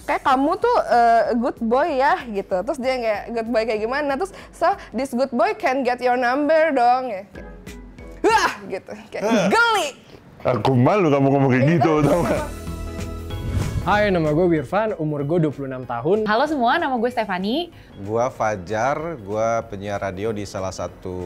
kayak kamu tuh good boy ya gitu. Terus dia kayak good boy kayak gimana? Terus so this good boy can get your number dong ya. Wah gitu, kayak geli. Aku malu kamu ngomong kayak gitu, tau gak? Hai, nama gue Wirfan, umur gue 26 tahun. Halo semua, nama gue Stefani. Gua Fajar, gua penyiar radio di salah satu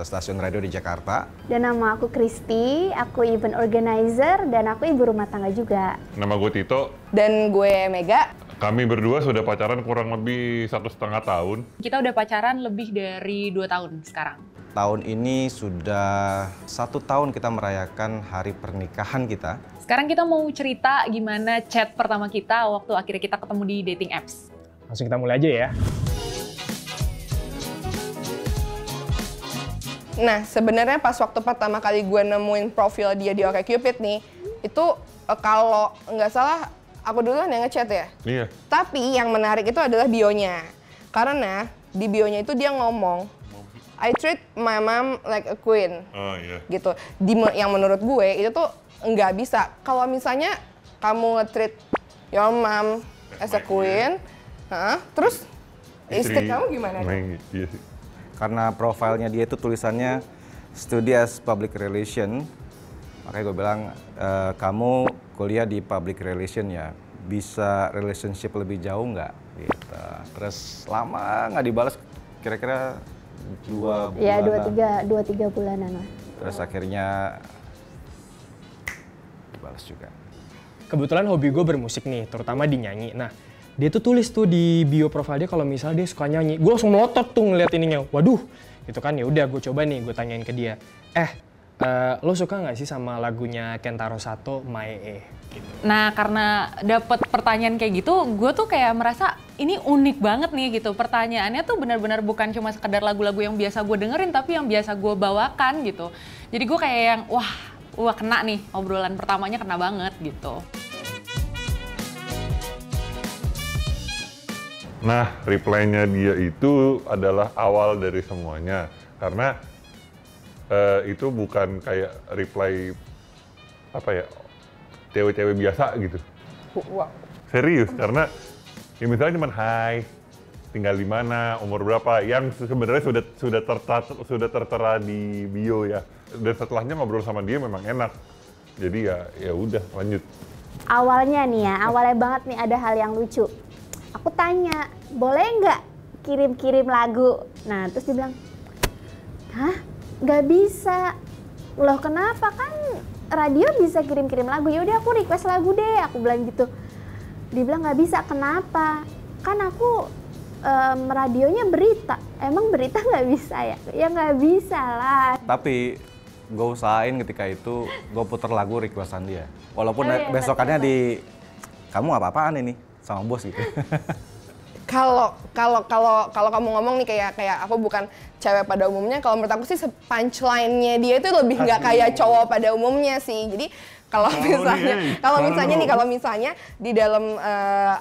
stasiun radio di Jakarta. Dan nama aku Kristi, aku event organizer dan aku ibu rumah tangga juga. Nama gue Tito. Dan gue Mega. Kami berdua sudah pacaran kurang lebih 1,5 tahun. Kita udah pacaran lebih dari 2 tahun sekarang. Tahun ini sudah 1 tahun kita merayakan hari pernikahan kita. Sekarang kita mau cerita gimana chat pertama kita waktu akhirnya kita ketemu di dating apps. Langsung kita mulai aja ya. Nah, sebenarnya pas waktu pertama kali gue nemuin profil dia di OkCupid nih, itu kalau nggak salah aku duluan yang ngechat ya. Iya. Tapi yang menarik itu adalah bionya. Karena di bionya itu dia ngomong, I treat my mom like a queen. Oh iya. Gitu. Yang menurut gue itu tuh nggak bisa. Kalau misalnya kamu nge-treat your mom as a queen, terus istri kamu gimana? Iya sih. Karena profilnya dia itu tulisannya Studies Public Relation. Makanya gue bilang, kamu kuliah di Public Relation ya, bisa relationship lebih jauh nggak? Gitu. Terus lama nggak dibalas, kira-kira 2 bulan. Ya 2-3 bulanan lah. Terus akhirnya dibalas juga. Kebetulan hobi gue bermusik nih, terutama di nyanyi. Nah, dia tuh tulis tuh di bio profile dia kalau misalnya dia suka nyanyi. Gue langsung melotot tuh ngeliat ininya. Waduh, gitu kan ya udah gue coba nih, gue tanyain ke dia. Lo suka nggak sih sama lagunya Kentaro Sato, Mae? Gitu. Nah, karena dapet pertanyaan kayak gitu, gue tuh kayak merasa ini unik banget nih gitu. Pertanyaannya tuh benar-benar bukan cuma sekedar lagu-lagu yang biasa gue dengerin, tapi yang biasa gue bawakan gitu. Jadi gue kayak yang, wah kena nih, obrolan pertamanya kena banget gitu. Nah, reply-nya dia itu adalah awal dari semuanya. Karena itu bukan kayak reply apa ya, cewek-cewek biasa gitu. Wow. Serius, karena ya misalnya cuma hai, tinggal di mana, umur berapa, yang sebenarnya sudah tertera di bio ya. Dan setelahnya ngobrol sama dia memang enak. Jadi ya udah lanjut. Awalnya nih ya, awalnya banget nih ada hal yang lucu. Aku tanya, boleh nggak kirim-kirim lagu? Nah, terus dia bilang, hah? Nggak bisa. Loh kenapa? Kan radio bisa kirim-kirim lagu. Ya udah aku request lagu deh, aku bilang gitu. Dia bilang nggak bisa, kenapa? Kan aku radionya berita. Emang berita nggak bisa ya? Ya nggak bisa lah. Tapi gue usahain ketika itu gue puter lagu requestan dia. Walaupun Oh, iya, besokannya betul. kamu apa-apaan ini sama bos gitu. Kalau kamu ngomong nih kayak aku bukan cewek pada umumnya, kalau menurut aku sih punchline-nya dia itu lebih nggak kayak cowok pada umumnya sih. Jadi kalau misalnya di dalam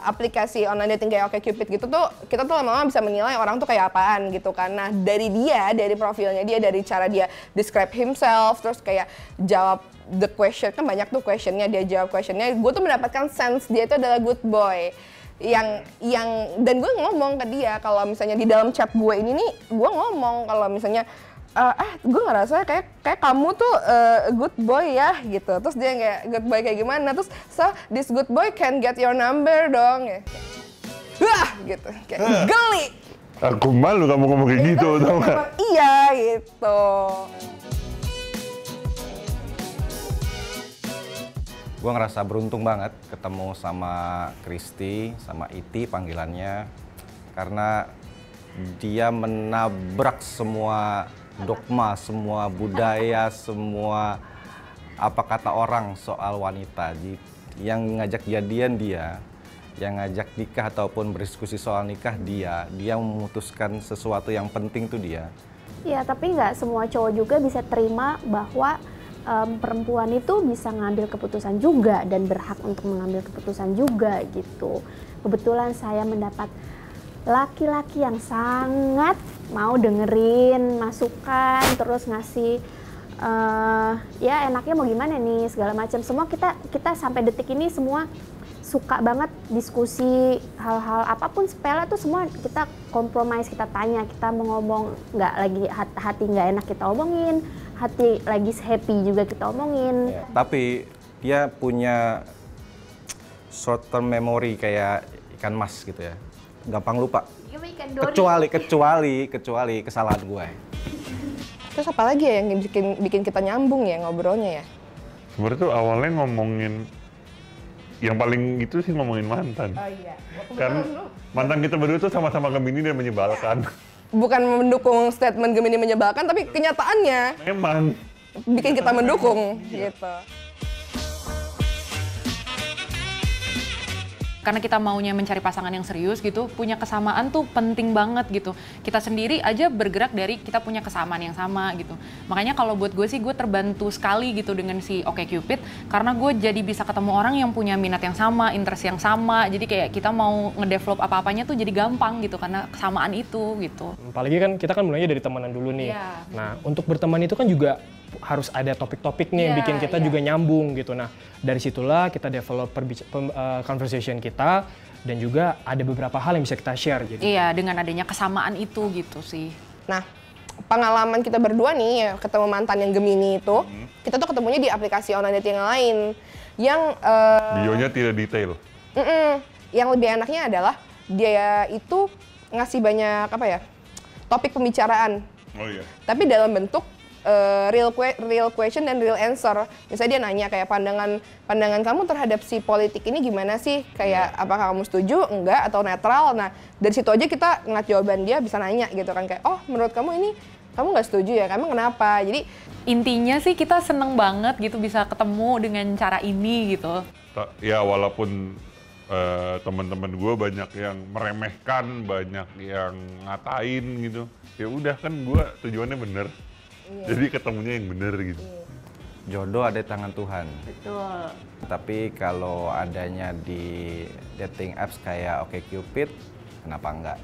aplikasi online dating kayak OkCupid gitu tuh, kita tuh lama-lama bisa menilai orang tuh kayak apaan gitu kan. Nah, dari profilnya dia, dari cara dia describe himself, terus kayak jawab the question, kan banyak tuh questionnya, dia jawab questionnya, gue tuh mendapatkan sense dia itu adalah good boy. Dan gue ngomong ke dia kalau misalnya di dalam chat gue ini nih, gue ngomong kalau misalnya gue ngerasa kayak kamu tuh good boy ya gitu. Terus dia kayak good boy kayak gimana? Terus so this good boy can get your number dong ya. Wah gitu, kayak geli. Aku malu kamu ngomong kayak gitu, tau gak? Iya gitu. Gue ngerasa beruntung banget ketemu sama Kristi, sama Iti panggilannya. Karena dia menabrak semua dogma, semua budaya, semua apa kata orang soal wanita. Yang ngajak jadian dia, yang ngajak nikah ataupun berdiskusi soal nikah dia memutuskan sesuatu yang penting tuh dia. Ya, tapi nggak semua cowok juga bisa terima bahwa perempuan itu bisa ngambil keputusan juga dan berhak untuk mengambil keputusan juga gitu. Kebetulan saya mendapat laki-laki yang sangat mau dengerin masukan, terus ngasih ya enaknya mau gimana nih segala macam. Semua kita sampai detik ini semua suka banget diskusi hal-hal apapun sepele tuh semua kita kompromis, kita tanya, kita mau ngomong nggak lagi hati nggak enak kita omongin, hati lagi happy juga kita omongin. Tapi dia punya short term memory kayak ikan mas gitu ya, gampang lupa. Kecuali kesalahan gue. Terus apa lagi ya yang bikin kita nyambung ya ngobrolnya ya? Sebenarnya tuh awalnya ngomongin yang paling itu sih ngomongin mantan. Oh iya. Kan mantan kita berdua tuh sama-sama Gemini dan menyebalkan. Bukan mendukung statement Gemini menyebalkan, tapi kenyataannya Memang. bikin kita mendukung gitu. Karena kita maunya mencari pasangan yang serius gitu, punya kesamaan tuh penting banget gitu. Kita sendiri aja bergerak dari kita punya kesamaan yang sama gitu. Makanya kalau buat gue sih, gue terbantu sekali gitu dengan si OkCupid, karena gue jadi bisa ketemu orang yang punya minat yang sama, interest yang sama. Jadi kayak kita mau ngedevelop apa-apanya tuh jadi gampang gitu, karena kesamaan itu gitu. Apalagi kan kita kan mulainya dari temenan dulu nih. Iya. Nah, untuk berteman itu kan juga harus ada topik-topiknya yang Iya, bikin kita iya. juga nyambung gitu. Nah, dari situlah kita develop conversation kita, dan juga ada beberapa hal yang bisa kita share. Jadi. Iya, dengan adanya kesamaan itu gitu sih. Nah, pengalaman kita berdua nih ya, ketemu mantan yang Gemini itu, kita tuh ketemunya di aplikasi online dating yang lain. Yang Bionya tidak detail. yang lebih enaknya adalah dia itu ngasih banyak apa ya? Topik pembicaraan. Oh iya. Tapi dalam bentuk real question dan real answer. Misalnya dia nanya kayak pandangan kamu terhadap si politik ini gimana sih? Kayak apakah kamu setuju, enggak, atau netral? Nah, dari situ aja kita ngeliat jawaban dia bisa nanya gitu kan. Kayak, oh menurut kamu ini, kamu nggak setuju ya? Kamu kenapa? Jadi Intinya sih kita seneng banget gitu bisa ketemu dengan cara ini gitu. Ya walaupun teman-teman gue banyak yang meremehkan, banyak yang ngatain gitu. Ya udah kan gue tujuannya bener. Jadi ketemunya yang bener gitu. Jodoh ada di tangan Tuhan. Betul. Tapi kalau adanya di dating apps kayak OkCupid, kenapa enggak?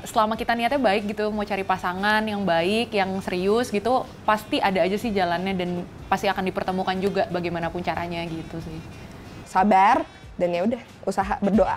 Selama kita niatnya baik gitu, mau cari pasangan yang baik, yang serius gitu, pasti ada aja sih jalannya dan pasti akan dipertemukan juga bagaimanapun caranya gitu sih. sabar dan ya udah usaha berdoa.